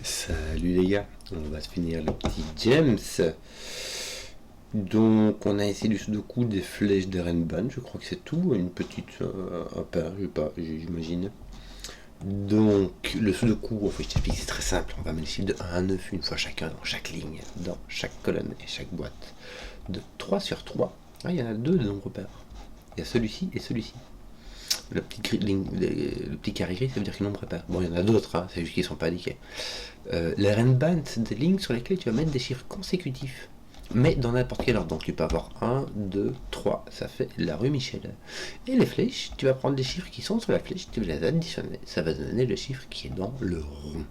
Salut les gars, on va se finir le petit James. Donc on a essayé du sudoku, des flèches, des Renban, je crois que c'est tout, une petite un pain, je sais pas, j'imagine. Donc le sudoku, en fait je t'explique, c'est très simple, on va mettre les chiffres de 1 à 9 une fois chacun dans chaque ligne, dans chaque colonne et chaque boîte. De 3 sur 3, ah il y en a deux de nombre pair. Il y a celui-ci et celui-ci. Le petit carré gris, ça veut dire qu'ils n'ont pas. Bon, il y en a d'autres, hein, c'est juste qu'ils ne sont pas indiqués. Les Renban, c'est des lignes sur lesquelles tu vas mettre des chiffres consécutifs, mais dans n'importe quel ordre. Donc tu peux avoir 1, 2, 3, ça fait la rue Michel. Et les flèches, tu vas prendre les chiffres qui sont sur la flèche, tu vas les additionner, ça va donner le chiffre qui est dans le rond.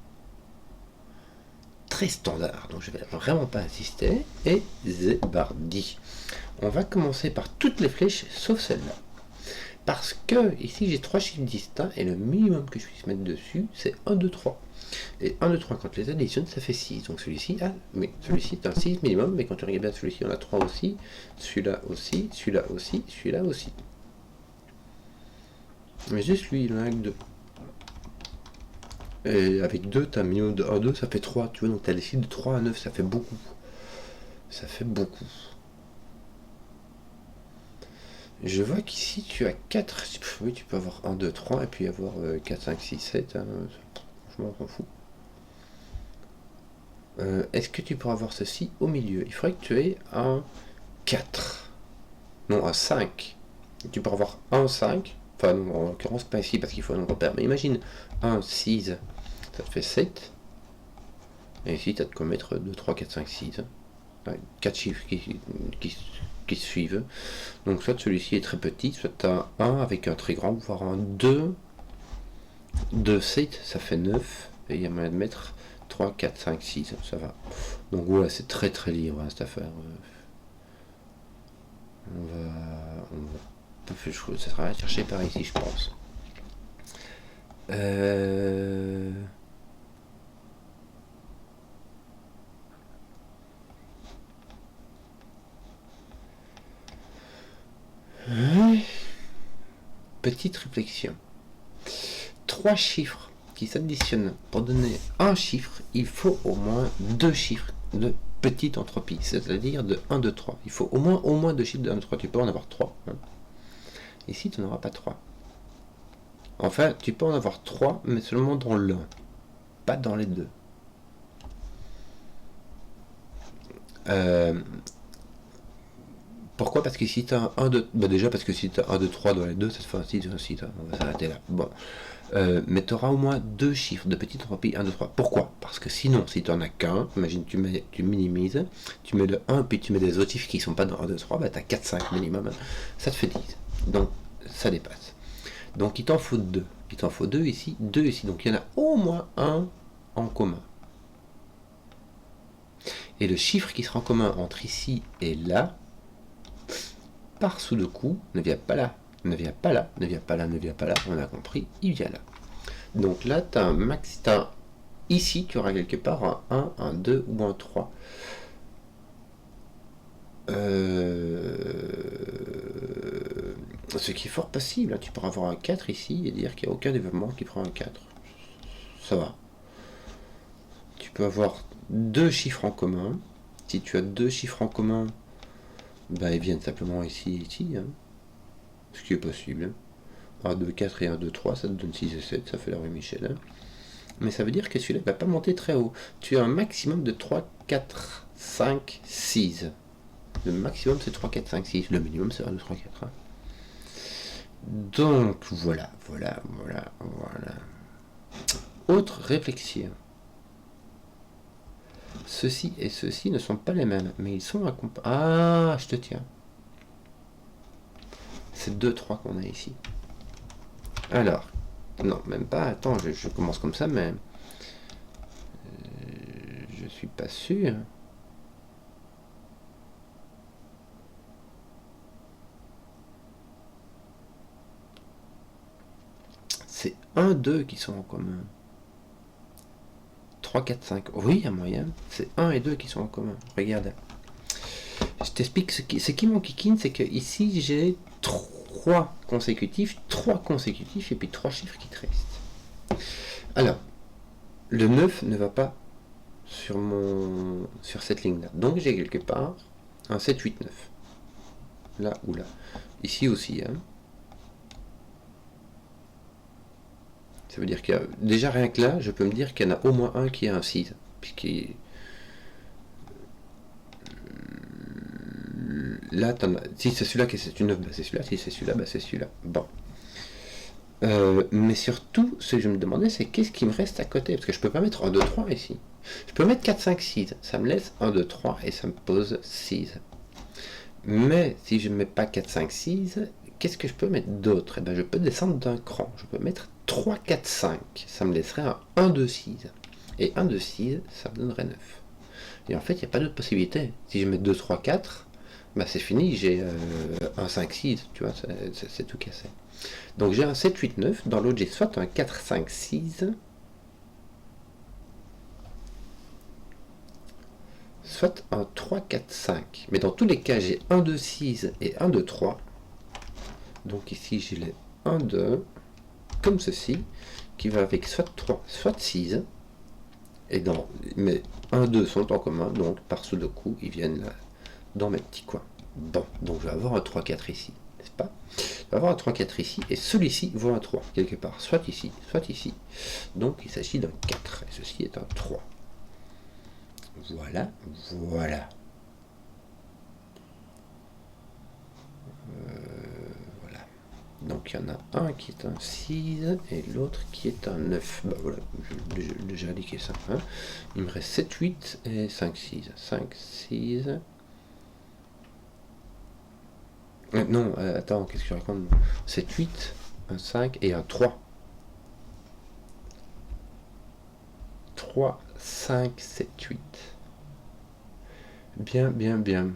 Très standard, donc je vais vraiment pas insister. Et zébardi. On va commencer par toutes les flèches sauf celle-là. Parce que ici j'ai trois chiffres distincts et le minimum que je puisse mettre dessus c'est 1, 2, 3. Et 1, 2, 3 quand les additionne ça fait 6. Donc celui-ci, mais celui-ci est un 6 minimum, mais quand tu regardes bien celui-ci on a 3 aussi, celui-là aussi, celui-là aussi, celui-là aussi. Mais juste lui il en a que 2. Et avec 2, tu as un minimum de 1, 2, ça fait 3, tu vois, donc tu as les chiffres de 3 à 9, ça fait beaucoup. Ça fait beaucoup. Je vois qu'ici tu as 4, oui tu peux avoir 1, 2, 3 et puis avoir 4, 5, 6, 7, hein, franchement on s'en fout. Est-ce que tu pourras avoir ceci au milieu? Il faudrait que tu aies un 4, non un 5. Tu pourras avoir un 5, enfin non, en l'occurrence pas ici parce qu'il faut un nombre pair, mais imagine un 6, ça te fait 7, et ici tu as de quoi mettre 2, 3, 4, 5, 6. 4 chiffres qui suivent. Donc soit celui-ci est très petit, soit tu as un 1 avec un très grand, voire un 2, 2, 7, ça fait 9, et il y a moyen de mettre 3, 4, 5, 6, ça va. Donc voilà, c'est très très libre hein, cette affaire. Ça sera à chercher par ici, je pense. Petite réflexion. 3 chiffres qui s'additionnent pour donner un chiffre, il faut au moins 2 chiffres de petite entropie, c'est-à-dire de 1, 2, 3. Il faut au moins 2 chiffres de 1, 2, 3. Tu peux en avoir 3. Hein. Ici, tu n'auras pas 3. Enfin, tu peux en avoir 3, mais seulement dans l'un, pas dans les deux. Pourquoi? Parce que si tu as 1, 2... Bah déjà parce que si tu as 1, 2, 3 dans les deux, ça te fait un 6, un 6. Hein. On va s'arrêter là. Bon. Mais tu auras au moins 2 chiffres de petite entropie 1, 2, 3. Pourquoi? Parce que sinon, si tu n'en as qu'un, imagine tu minimises, tu mets le 1, puis tu mets des autres chiffres qui ne sont pas dans 1, 2, 3, bah tu as 4, 5 minimum. Ça te fait 10. Donc, ça dépasse. Donc, il t'en faut 2. Il t'en faut 2 ici, 2 ici. Donc, il y en a au moins un en commun. Et le chiffre qui sera en commun entre ici et là, par sudoku, ne vient pas là, ne vient pas là, ne vient pas là, ne vient pas là, on a compris, il vient là. Donc là, tu as un max, ici, tu auras quelque part un 1, un 2 ou un 3. Ce qui est fort possible, hein. Tu pourras avoir un 4 ici et dire qu'il n'y a aucun développement qui prend un 4. Ça va. Tu peux avoir 2 chiffres en commun. Si tu as 2 chiffres en commun, ben, ils viennent simplement ici et ici. Hein. Ce qui est possible. 1, 2, 4 et 1, 2, 3, ça te donne 6 et 7, ça fait la rue Michel. Hein. Mais ça veut dire que celui-là ne va pas monter très haut. Tu as un maximum de 3, 4, 5, 6. Le maximum c'est 3, 4, 5, 6. Le minimum c'est 1, 2, 3, 4. Hein. Donc voilà. Autre réflexion. Ceci et ceci ne sont pas les mêmes, mais ils sont accompagnés. Ah, je te tiens. C'est 2, 3 qu'on a ici. Alors, non, même pas. Attends, je commence comme ça, mais je suis pas sûr. C'est 1, 2 qui sont en commun. 3, 4, 5. Oui, il y a moyen. C'est 1 et 2 qui sont en commun. Regarde. Je t'explique ce qui m'enquiquine, c'est que ici j'ai 3 consécutifs, et puis 3 chiffres qui te restent. Alors, le 9 ne va pas sur cette ligne-là. Donc j'ai quelque part un 7, 8, 9. Là ou là. Ici aussi. Hein. Ça veut dire qu'il y a... Déjà rien que là, je peux me dire qu'il y en a au moins un qui a un 6. Puisqu'il... Là, si c'est celui-là qui est une 9, bah c'est celui-là. Si c'est celui-là, bah c'est celui-là. Bon. Mais surtout, ce que je me demandais, c'est qu'est-ce qui me reste à côté. Parce que je peux pas mettre 1, 2, 3 ici. Je peux mettre 4, 5, 6. Ça me laisse 1, 2, 3 et ça me pose 6. Mais si je ne mets pas 4, 5, 6, qu'est-ce que je peux mettre d'autre? Eh ben, je peux descendre d'un cran. Je peux mettre 3, 4, 5. Ça me laisserait un 1, 2, 6. Et 1, 2, 6, ça me donnerait 9. Et en fait, il n'y a pas d'autre possibilité. Si je mets 2, 3, 4, bah c'est fini, j'ai un 5, 6. Tu vois, c'est tout cassé. Donc j'ai un 7, 8, 9. Dans l'autre, j'ai soit un 4, 5, 6, soit un 3, 4, 5. Mais dans tous les cas, j'ai 1, 2, 6 et 1, 2, 3. Donc ici, j'ai les 1, 2, comme ceci, qui va avec soit 3, soit 6. Et mais 1, 2 sont en commun, donc par Sudoku, ils viennent là, dans mes petits coins. Bon, donc je vais avoir un 3, 4 ici, n'est-ce pas? Je vais avoir un 3, 4 ici, et celui-ci vaut un 3, quelque part, soit ici, soit ici. Donc il s'agit d'un 4, et ceci est un 3. Voilà, voilà. Voilà. Donc il y en a un qui est un 6 et l'autre qui est un 9. Bah voilà, j'ai déjà indiqué ça. Hein. Il me reste 7, 8 et 5, 6. 5, 6. Non, attends, qu'est-ce que je raconte? 7, 8, un 5 et un 3. 3, 5, 7, 8. Bien, bien, bien.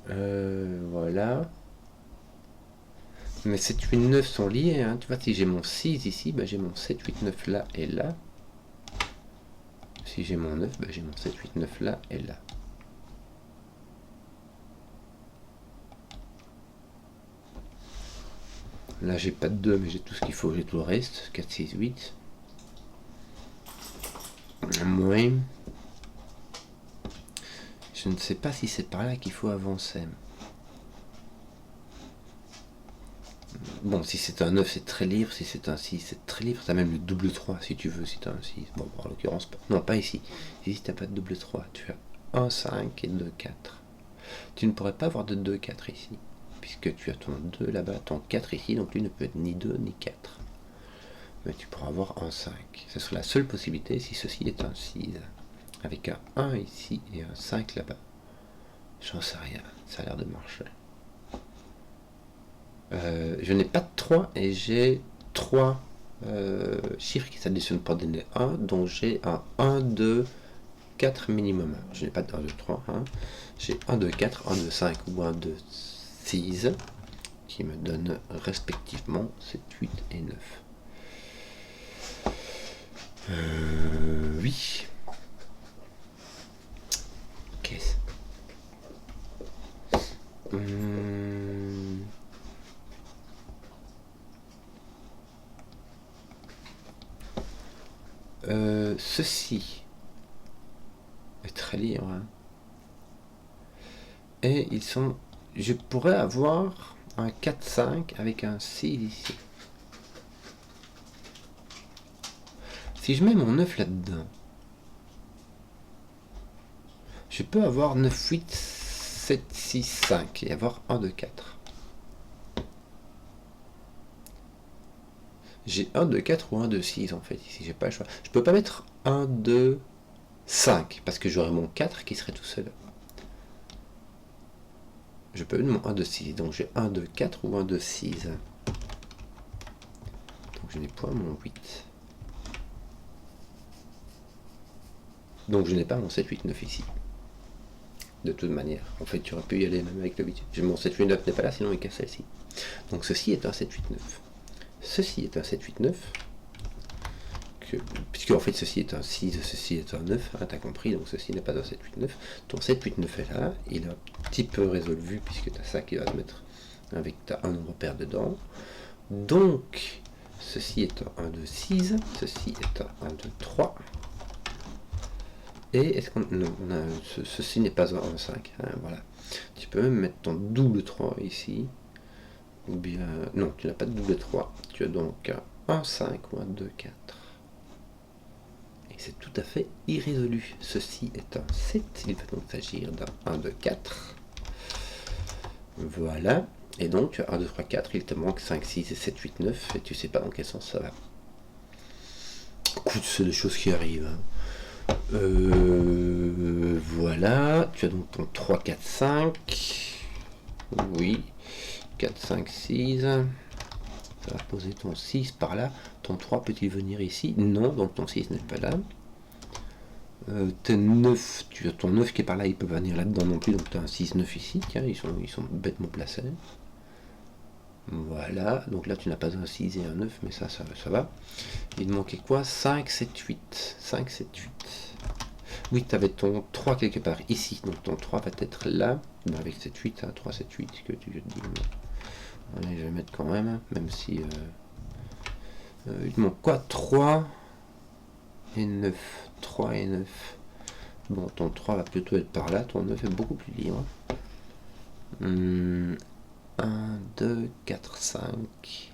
Voilà. Mais 7, 8, 9 sont liés. Hein. Tu vois, si j'ai mon 6 ici, bah, j'ai mon 7, 8, 9 là et là. Si j'ai mon 9, bah, j'ai mon 7, 8, 9 là et là. Là, j'ai pas de 2, mais j'ai tout ce qu'il faut, j'ai tout le reste. 4, 6, 8. Oui. Je ne sais pas si c'est par là qu'il faut avancer. Bon, si c'est un 9, c'est très libre. Si c'est un 6, c'est très libre. T'as même le double 3 si tu veux, si t'as un 6. Bon, en l'occurrence, pas. Non, pas ici. Ici, t'as pas de double 3. Tu as 1, 5 et 2, 4. Tu ne pourrais pas avoir de 2, 4 ici. Puisque tu as ton 2 là-bas, ton 4 ici. Donc lui ne peut être ni 2 ni 4. Mais tu pourras avoir un 5. Ce serait la seule possibilité si ceci est un 6. Avec un 1 ici et un 5 là-bas. J'en sais rien. Ça a l'air de marcher. Je n'ai pas de 3 et j'ai 3 chiffres qui s'additionnent pour donner 1, dont j'ai un 1, 2, 4 minimum. Je n'ai pas de 1, 2, 3. Hein. J'ai 1, 2, 4, 1, 2, 5 ou 1, 2, 6 qui me donnent respectivement 7, 8 et 9. Oui. Qu'est-ce ceci est très libre. Hein. Et ils sont... Je pourrais avoir un 4-5 avec un 6 ici. Si je mets mon 9 là-dedans, je peux avoir 9, 8, 7, 6, 5 et avoir 1, 2, 4. J'ai 1, 2, 4 ou 1, 2, 6 en fait ici, j'ai pas le choix. Je peux pas mettre 1, 2, 5 parce que j'aurai mon 4 qui serait tout seul. Je peux mon 1, 2, 6, donc j'ai 1, 2, 4 ou 1, 2, 6. Donc je n'ai point mon 8. Donc je n'ai pas mon 7, 8, 9 ici. De toute manière. En fait, tu aurais pu y aller même avec le 8. Mon 7, 8, 9 n'est pas là, sinon il casse celle-ci. Donc ceci est un 7, 8, 9. Ceci est un 7, 8, 9. Puisque en fait ceci est un 6, ceci est un 9, hein, t'as compris, donc ceci n'est pas un 7, 8, 9. Ton 7, 8, 9 est là, il est un petit peu résolu, puisque tu as ça qui va te mettre avec ta un nombre pair dedans. Donc, ceci est un 1, 2, 6, ceci est un 1, 2, 3. Et est-ce qu'on... Non, ceci n'est pas un 5. Hein, voilà. Tu peux même mettre ton double 3 ici. Ou bien... Non, tu n'as pas de double 3. Tu as donc un 5 ou un 2, 4. Et c'est tout à fait irrésolu. Ceci est un 7. Il va donc s'agir d'un 1, 2, 4. Voilà. Et donc, tu as 1, 2, 3, 4. Il te manque 5, 6 et 7, 8, 9. Et tu sais pas dans quel sens ça va. Écoute, c'est des choses qui arrivent. Hein. Voilà, tu as donc ton 3, 4, 5. Oui, 4, 5, 6. Ça va poser ton 6 par là. Ton 3 peut-il venir ici? Non, donc ton 6 n'est pas là. Tes 9, tu as ton 9 qui est par là, il peut pas venir là-dedans non plus, donc tu as un 6, 9 ici. Tiens, ils sont bêtement placés. Voilà, donc là tu n'as pas un 6 et un 9, mais ça va. Il te manquait quoi? 5, 7, 8. 5, 7, 8. Oui, tu avais ton 3 quelque part ici, donc ton 3 va être là, avec 7, 8, hein, 3, 7, 8, que tu dis. Allez, je vais mettre quand même si... il te manque quoi? 3 et 9. 3 et 9. Bon, ton 3 va plutôt être par là, ton 9 est beaucoup plus libre. 1, 2, 4, 5.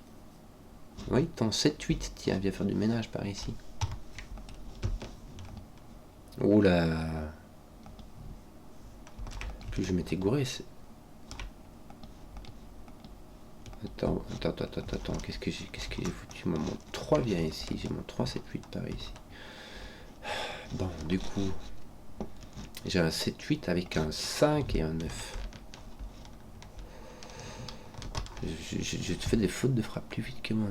Oui, ton 7, 8, tiens, viens faire du ménage par ici. Oula. Plus je m'étais gouré. Attends. Qu'est-ce que j'ai foutu? Mon 3 vient ici. J'ai mon 3, 7, 8 par ici. Bon, du coup, j'ai un 7, 8 avec un 5 et un 9. Je te fais des fautes de frappe plus vite que moi.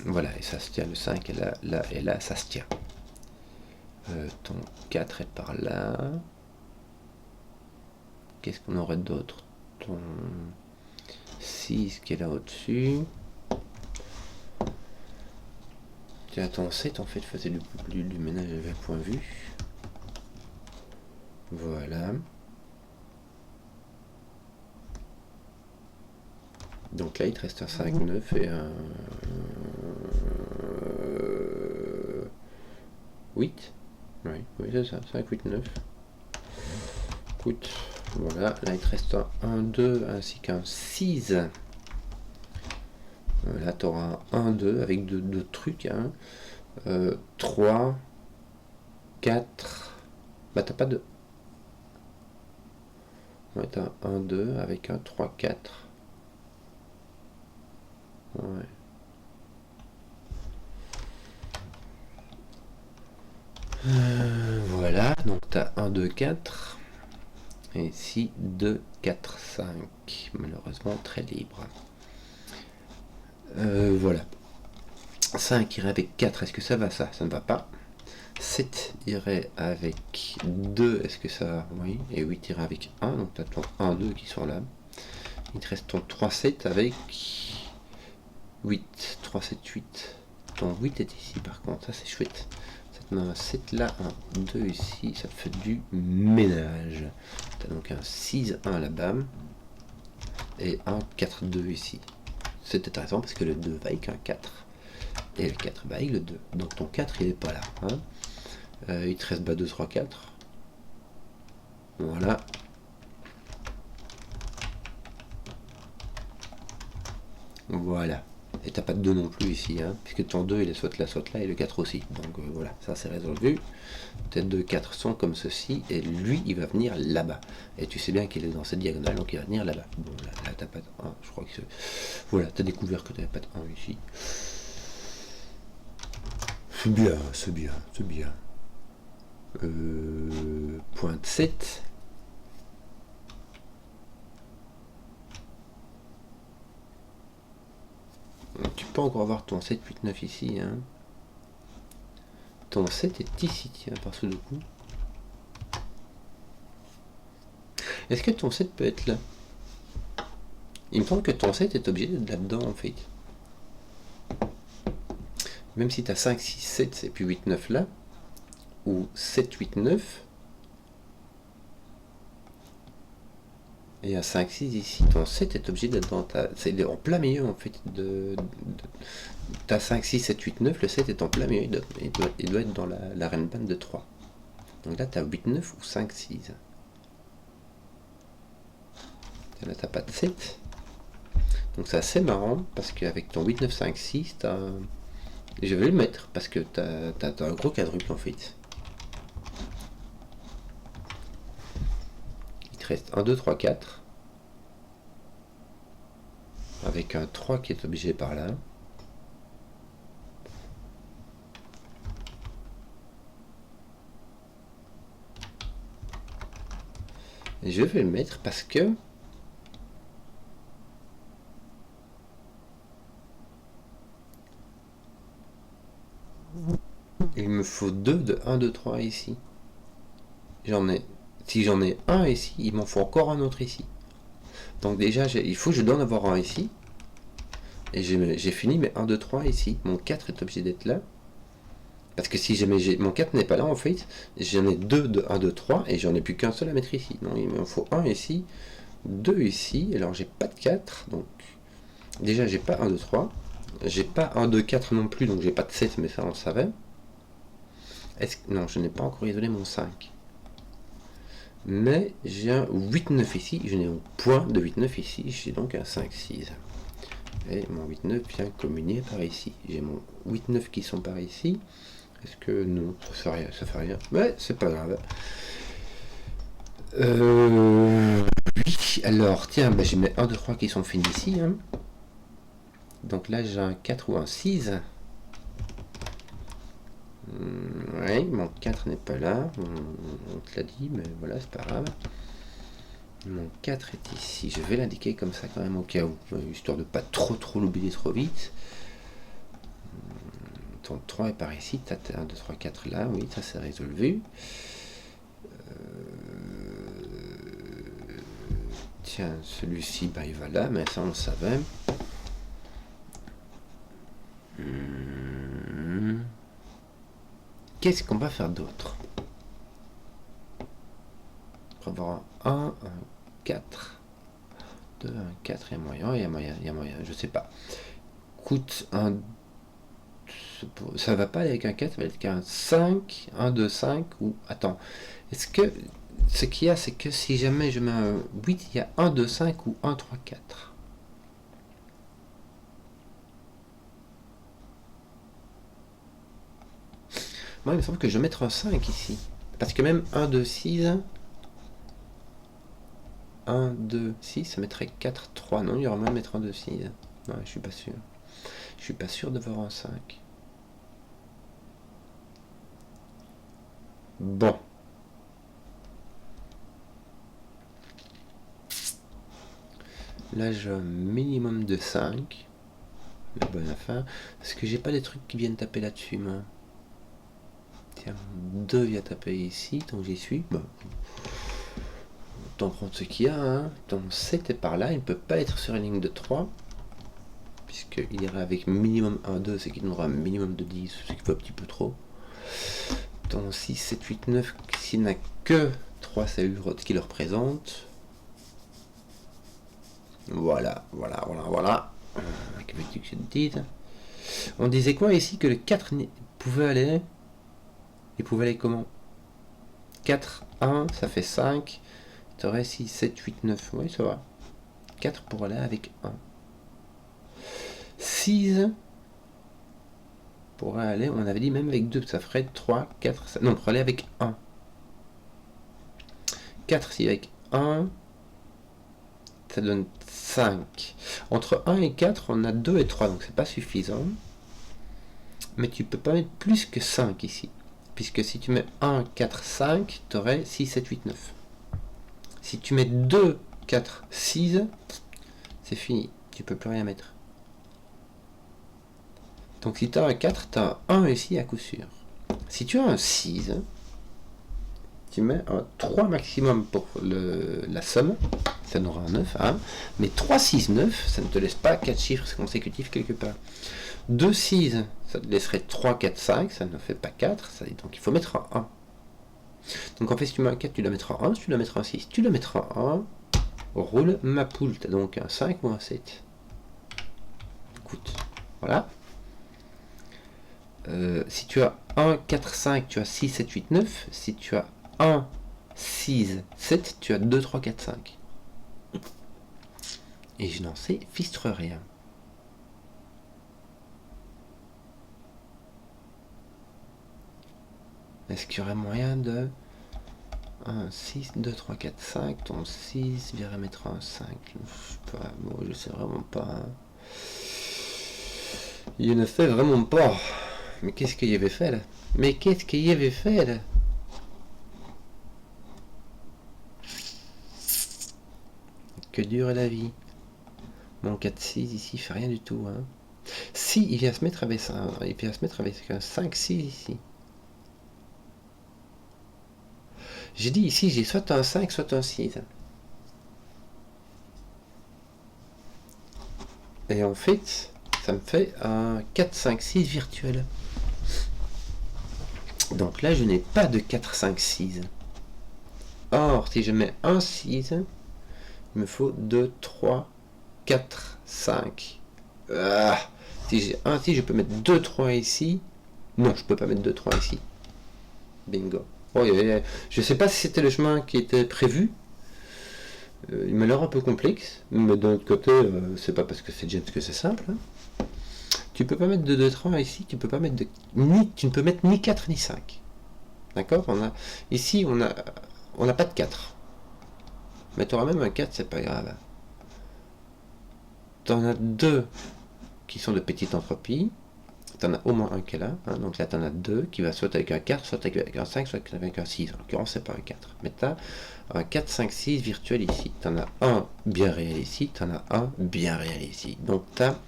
Voilà, et ça se tient, le 5 est là, et là, ça se tient. Ton 4 est par là. Qu'est-ce qu'on aurait d'autre? Ton 6 qui est là au-dessus. Tiens, ton 7 en fait faisait du ménage avec point vu. Voilà. Donc là, il te reste un 5, 9 et un 8. Oui, c'est ça, 5, 8, 9. Écoute, voilà, là il te reste un 1, 2 ainsi qu'un 6. Là, tu auras un 1, 2 avec deux trucs. Hein. 3, 4. Bah, t'as pas de. Ouais, t'as un 1, 2 avec un 3, 4. Ouais. Voilà, donc tu as 1, 2, 4. Et ici 2, 4, 5. Malheureusement très libre. Voilà. 5 irait avec 4, est-ce que ça va ça? Ça ne va pas. 7 irait avec 2, est-ce que ça va? Oui. Et 8 irait avec 1, donc tu as ton 1, 2 qui sont là. Il te reste ton 3, 7 avec 8. 3, 7, 8. Ton 8 est ici par contre, ça c'est chouette. Un 7 là, un 2 ici, ça fait du ménage. Tu as donc un 6, 1 là-bas et un 4, 2 ici. C'est intéressant parce que le 2 va avec un 4 et le 4 va avec le 2. Donc ton 4 il n'est pas là. Hein. Il te reste 2, 3, 4. Voilà. Voilà. Et t'as pas de 2 non plus ici, hein, puisque ton 2 il est soit là, et le 4 aussi. Donc voilà, ça c'est résolu. Tes 2, 4 sont comme ceci, et lui il va venir là-bas. Et tu sais bien qu'il est dans cette diagonale, donc il va venir là-bas. Bon, là t'as pas de 1, je crois que c'est... Voilà, t'as découvert que t'avais pas de 1 ici. C'est bien, c'est bien, c'est bien. Pointe 7. Tu peux encore avoir ton 7, 8, 9 ici. Hein. Ton 7 est ici, tiens, par ce coup. Est-ce que ton 7 peut être là? Il me semble que ton 7 est obligé d'être là-dedans, en fait. Même si tu as 5, 6, 7 et puis 8, 9 là, ou 7, 8, 9, Et un 5, 6 ici. Ton 7 est obligé d'être dans ta... C'est en plein milieu en fait de ta 5, 6, 7, 8, 9. Le 7 est en plein milieu. Il doit être dans la reine bande de 3. Donc là, tu as 8, 9 ou 5, 6. Là, tu n'as pas de 7. Donc c'est assez marrant parce qu'avec ton 8, 9, 5, 6, je vais le mettre parce que tu as un gros quadruple en fait. Il te reste 1, 2, 3, 4. Avec un 3 qui est obligé par là. Et je vais le mettre parce que il me faut 2 de 1, 2, 3 ici. Si j'en ai un ici, il m'en faut encore un autre ici. Donc déjà, il faut que je dois en avoir un ici. Et j'ai fini mes 1, 2, 3 ici. Mon 4 est obligé d'être là. Parce que si jamais mon 4 n'est pas là, en fait, j'en ai 2 de 1, 2, 3, et j'en ai plus qu'un seul à mettre ici. Donc il me faut 1 ici, 2 ici, alors j'ai pas de 4, donc déjà j'ai pas 1, 2, 3. J'ai pas 1, 2, 4 non plus, donc j'ai pas de 7, mais ça on le savait. Non, je n'ai pas encore isolé mon 5. Mais j'ai un 8, 9 ici, je n'ai un point de 8, 9 ici, j'ai donc un 5, 6. Et mon 8, 9 vient communier par ici. J'ai mon 8, 9 qui sont par ici. Est-ce que non, ça fait rien. Mais c'est pas grave. Oui, alors tiens, j'ai mes 1, 2, 3 qui sont finis ici. Hein. Donc là j'ai un 4 ou un 6. Oui, mon 4 n'est pas là. On te l'a dit, mais voilà, c'est pas grave. Mon 4 est ici. Je vais l'indiquer comme ça quand même au cas où, histoire de pas trop l'oublier trop vite. Ton 3 est par ici. Tu as 1, 2, 3, 4 là. Oui, ça c'est résolu. Tiens, celui-ci, il va là, mais ça on le savait. Qu'est-ce qu'on va faire d'autre? On va avoir un 4. 2, 1, 4, il y a moyen, je sais pas. Coûte un... Ça va pas avec un 4, ça va être qu'un 5, 1, 2, 5, ou... Attends, est-ce que... Ce qu'il y a, c'est que si jamais je mets un 8, il y a 1, 2, 5 ou 1, 3, 4. Moi, il me semble que je vais mettre un 5 ici. Parce que même 1, 2, 6... 1, 2, 6, ça mettrait 4, 3. Non, il y aura même mettre 1, 2, 6. Ouais, je suis pas sûr. Je suis pas sûr de voir un 5. Bon. Là, j'ai un minimum de 5. La bonne affaire. Parce que j'ai pas des trucs qui viennent taper là-dessus, moi. Tiens, 2 vient taper ici, donc j'y suis. Bon. Autant prendre ce qu'il y a. Hein. Ton 7 est par là, il ne peut pas être sur une ligne de 3. Puisqu'il irait avec minimum 1, 2, c'est qu'il nous aura un minimum de 10, ce qui fait un petit peu trop. Ton 6, 7, 8, 9, s'il n'a que 3 cellules qui le représentent. Voilà. Que veux-tu que je te dise? On disait quoi ici? Que le 4 pouvait aller. Il pouvait aller comment? 4, 1, ça fait 5. Tu aurais 6, 7, 8, 9. Oui, ça va. 4 pour aller avec 1. 6 pour aller, on avait dit même avec 2, ça ferait 3, 4, 5. Non, pour aller avec 1. 4 si avec 1, ça donne 5. Entre 1 et 4, on a 2 et 3, donc c'est pas suffisant. Mais tu peux pas mettre plus que 5 ici. Puisque si tu mets 1, 4, 5, tu aurais 6, 7, 8, 9. Si tu mets 2, 4, 6, c'est fini. Tu peux plus rien mettre. Donc si tu as un 4, tu as un 1 ici à coup sûr. Si tu as un 6, tu mets un 3 maximum pour la somme. Ça n'aura un 9, hein. Mais 3, 6, 9, ça ne te laisse pas 4 chiffres consécutifs quelque part. 2, 6, ça te laisserait 3, 4, 5, ça ne fait pas 4, donc il faut mettre un 1. Donc en fait, si tu mets un 4, tu dois mettre un 1, si tu dois mettre un 6, tu dois mettre un 1. Roule ma poule. T'as donc un 5 ou un 7. Écoute, voilà. Si tu as 1, 4, 5, tu as 6, 7, 8, 9. Si tu as 1, 6, 7, tu as 2, 3, 4, 5. Et je n'en sais fistre rien. Est-ce qu'il y aurait moyen de 1, 6, 2, 3, 4, 5, ton 6, virer mettre un 5. Je sais vraiment pas. Hein. Il ne fait vraiment pas. Mais qu'est-ce qu'il y avait fait là? Mais qu'est-ce qu'il y avait fait là? Que dure la vie. Mon 4-6 ici il fait rien du tout. Hein. Si, il vient se mettre avec ça. Il vient se mettre avec un 5-6 ici. J'ai dit ici, j'ai soit un 5, soit un 6. Et en fait, ça me fait un 4, 5, 6 virtuel. Donc là, je n'ai pas de 4, 5, 6. Or, si je mets un 6, il me faut 2, 3, 4, 5. Ah, si j'ai un 6, je peux mettre 2, 3 ici. Non, je peux pas mettre 2, 3 ici. Bingo. Oh, je sais pas si c'était le chemin qui était prévu. Il m'a l'air un peu complexe, mais d'un autre côté, c'est pas parce que c'est James que c'est simple. Hein. Tu peux pas mettre de 2, 3 ici, tu peux pas mettre tu ne peux mettre ni 4 ni 5. D'accord? Ici, on n'a pas de 4. Mais tu auras même un 4, c'est pas grave. Tu en as 2 qui sont de petite entropie. Tu en as au moins un qui est là. Hein, donc là, tu en as 2 qui va soit avec un 4, soit avec un 5, soit avec un 6. En l'occurrence, c'est pas un 4. Mais tu as un 4, 5, 6 virtuel ici. Tu en as un bien réel ici. Tu en as un bien réel ici. Donc tu as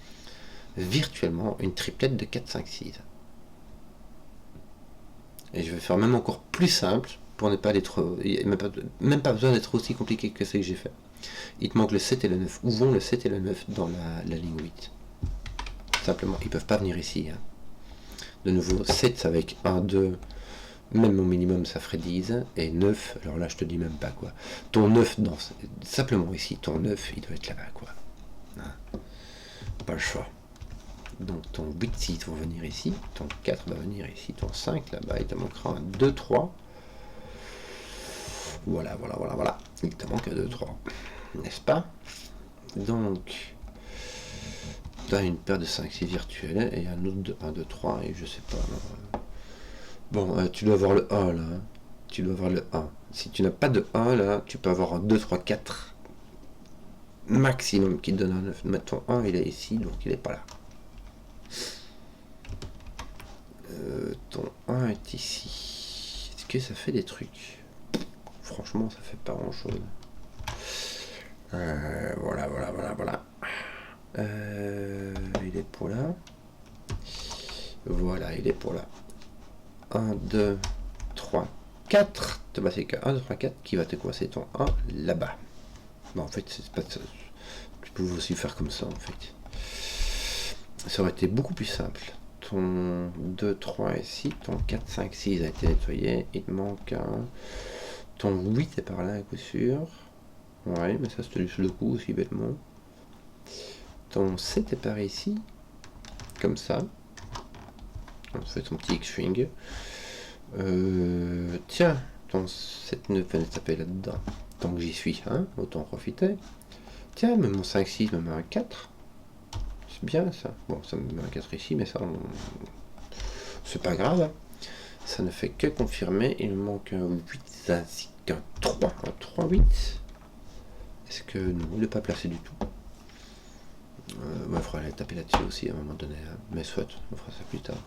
virtuellement une triplette de 4, 5, 6. Et je vais faire même encore plus simple pour ne pas être. Même pas besoin d'être aussi compliqué que ce que j'ai fait. Il te manque le 7 et le 9. Où vont le 7 et le 9 dans la ligne 8? Simplement, ils ne peuvent pas venir ici. Hein. De nouveau, 7 c'est avec 1, 2, même au minimum ça ferait 10. Et 9, alors là je te dis même pas quoi. Ton 9, non, simplement ici, ton 9 il doit être là-bas quoi. Hein. Pas le choix. Donc ton 8, 6 va venir ici, ton 4 va venir ici, ton 5 là-bas, il te manquera un 2, 3. Voilà. Il te manque un 2, 3. N'est-ce pas? Donc, tu as une paire de 5, 6 virtuels et un autre de 1, 2, 3 et je sais pas. Bon, tu dois avoir le 1 là. Hein. Tu dois avoir le 1. Si tu n'as pas de 1 là, tu peux avoir un 2, 3, 4 maximum qui te donne un 9. Mais ton 1 il est ici, donc il n'est pas là. Ton 1 est ici. Est-ce que ça fait des trucs? Franchement, ça fait pas grand chose. Voilà. Il est pour là. Voilà, il est pour là. 1, 2, 3, 4. Te passer que 1, 2, 3, 4 qui va te coincer ton 1 là-bas. Bon, en fait, c'est pas ça. Tu peux aussi faire comme ça, en fait. Ça aurait été beaucoup plus simple. Ton 2, 3 ici, ton 4, 5, 6 a été nettoyé. Il te manque un. Ton 8 est par là, à coup sûr. Ouais, mais ça, c'était juste le coup aussi, bêtement. Ton 7 est par ici. Comme ça. On fait ton petit X-String. Tiens, ton 7, 9 vient de taper là-dedans. Tant que j'y suis, hein, autant en profiter. Tiens, même mon 5, 6 me met un 4. C'est bien ça. Bon, ça me met un 4 ici, mais ça, c'est pas grave. Hein. Ça ne fait que confirmer. Il me manque un 8 ainsi qu'un 3. Un 3, 8. Est-ce que non, il n'est pas placé du tout. Il faudra aller taper là-dessus aussi à un moment donné. Hein. Mais soit, on fera ça plus tard.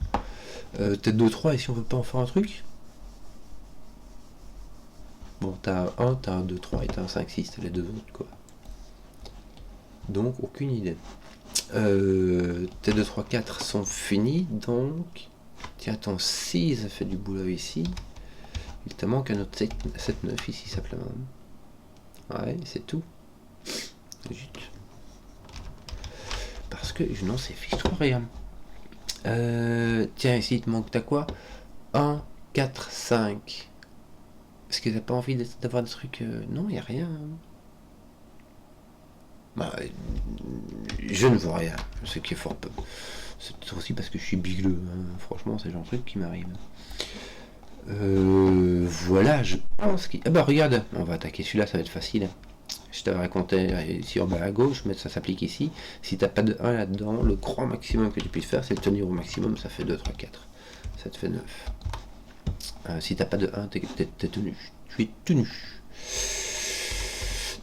Peut-être 2, 3, et si on veut pas en faire un truc. Bon, t'as un 1, t'as un 2, 3 et t'as un 5, 6, t'as les deux autres quoi. Donc, aucune idée. Tes 2, 3, 4 sont finis, donc. Tiens, ton 6 fait du boulot ici. Il te manque un autre 7, 9 ici simplement. Ouais, c'est tout. Zut. Parce que je n'en sais fiche trop rien. Tiens, ici, il te manque, t'as quoi? 1, 4, 5. Est-ce que t'as pas envie d'avoir des trucs... Non, il n'y a rien. Bah, je ne vois rien, ce qui est fort peu. C'est peut-être aussi parce que je suis bigleux, hein. Franchement, c'est le genre de truc qui m'arrive. Voilà, je pense qu'il... Ah bah regarde, on va attaquer celui-là, ça va être facile. Je t'avais raconté ici en bas à gauche, mais ça s'applique ici. Si t'as pas de 1 là-dedans, le grand maximum que tu puisses faire, c'est le tenir au maximum, ça fait 2, 3, 4. Ça te fait 9. Si t'as pas de 1, t'es tenu. Tu es tenu.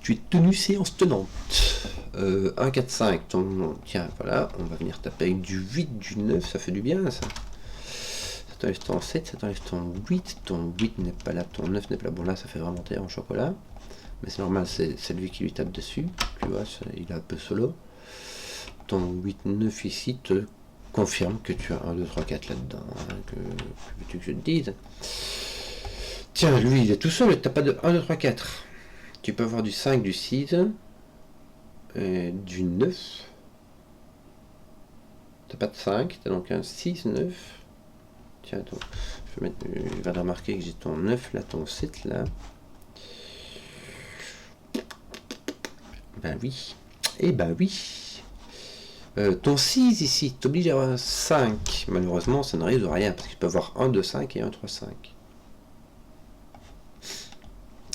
Tu es tenu séance tenante. 1, 4, 5. Tiens, voilà, on va venir taper avec du 8, du 9, ça fait du bien ça. Ça t'enlève ton 7, ça t'enlève ton 8. Ton 8 n'est pas là, ton 9 n'est pas là. Bon là, ça fait vraiment terre en chocolat. Mais c'est normal, c'est lui qui lui tape dessus. Tu vois, il est un peu solo. Ton 8-9 ici te confirme que tu as 1, 2, 3, 4 là-dedans. Hein, que veux-tu que je te dise? Tiens, lui, il est tout seul, t'as pas de 1, 2, 3, 4. Tu peux avoir du 5, du 6, du 9. T'as pas de 5, t'as donc un 6, 9. Tiens, attends, je vais remarquer que j'ai ton 9 là, ton 7 là. Ben oui. Eh ben oui. Ton 6 ici t'oblige à avoir un 5. Malheureusement, ça n'arrive de rien, parce qu'il peut avoir 1, 2, 5 et 1, 3, 5.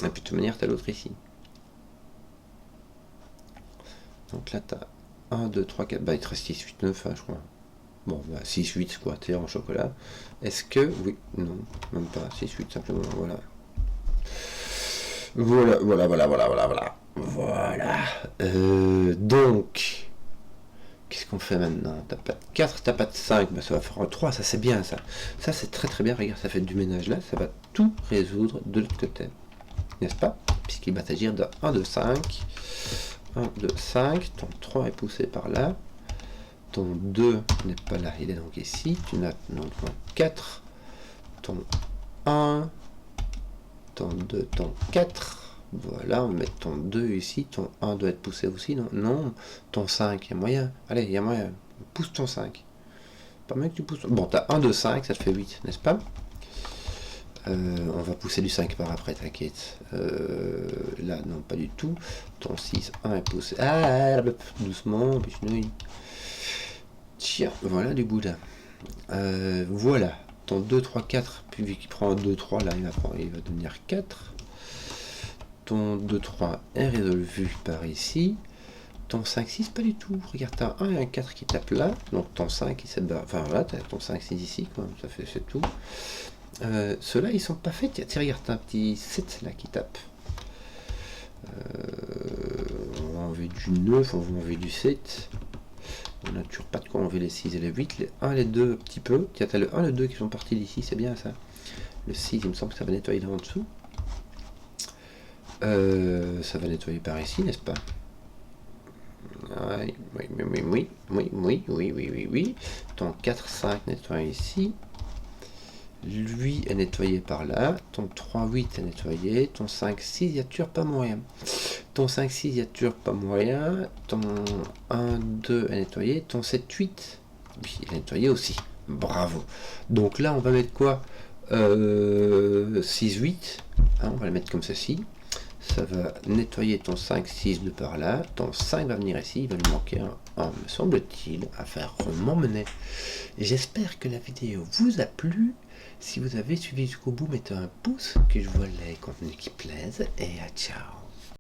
Et puis de toute manière, t'as l'autre ici. Donc là, t'as 1, 2, 3, 4. Bah, il te reste 6, 8, 9, hein, je crois. Bon, bah, 6, 8, quoi, t'es en chocolat. Est-ce que... Oui, non, même pas. 6, 8, simplement, voilà. Voilà. Voilà. Donc... Qu'est-ce qu'on fait maintenant? T'as pas de 4, t'as pas de 5, bah ça va faire un 3, ça c'est bien ça. Ça c'est très très bien, regarde, ça fait du ménage là, ça va tout résoudre de l'autre côté. N'est-ce pas? Puisqu'il va s'agir de 1, 2, 5. 1, 2, 5, ton 3 est poussé par là. Ton 2 n'est pas là, il est donc ici. Tu n'as donc 4, ton 1, ton 2, ton 4. Voilà, on va mettre ton 2 ici, ton 1 doit être poussé aussi, non? Non, ton 5, il y a moyen. Allez, il y a moyen. Pousse ton 5. Pas mal que tu pousses. Bon, t'as 1, 2, 5, ça te fait 8, n'est-ce pas? On va pousser du 5 par après, t'inquiète. Là, non, pas du tout. Ton 6, 1 est poussé. Ah, doucement, péchenouille. Tiens, voilà du boudin. Voilà. Ton 2, 3, 4, puis vu qu'il prend un 2, 3, là, il va devenir 4. Ton 2, 3 est résolu par ici. Ton 5, 6, pas du tout. Regarde, t'as un et un 4 qui tape là. Donc ton 5, il s'est barré. Enfin voilà, t'as ton 5, 6 ici, quoi. Ça fait, c'est tout. Ceux-là, ils sont pas faits. Tiens, regarde, t'as un petit 7 là qui tape. On va enlever du 9, on va enlever du 7. On n'a toujours pas de quoi enlever les 6 et les 8. Les 1 et les 2, un petit peu. Tiens, t'as le 1 et le 2 qui sont partis d'ici, c'est bien ça. Le 6, il me semble que ça va nettoyer là en dessous. Ça va nettoyer par ici, n'est-ce pas? Oui. Ton 4, 5 nettoie ici. Lui est nettoyé par là. Ton 3, 8 est nettoyé. Ton 5, 6, il y a toujours pas moyen. Ton 5, 6, il y a toujours pas moyen. Ton 1, 2 est nettoyé. Ton 7, 8, oui, il est nettoyé aussi. Bravo. Donc là, on va mettre quoi? 6, 8. Hein, on va le mettre comme ceci. Ça va nettoyer ton 5, 6 de par là. Ton 5 va venir ici. Il va lui manquer un me semble-t-il, à faire m'emmener. J'espère que la vidéo vous a plu. Si vous avez suivi jusqu'au bout, mettez un pouce, que je vois les contenus qui plaisent. Et à ciao.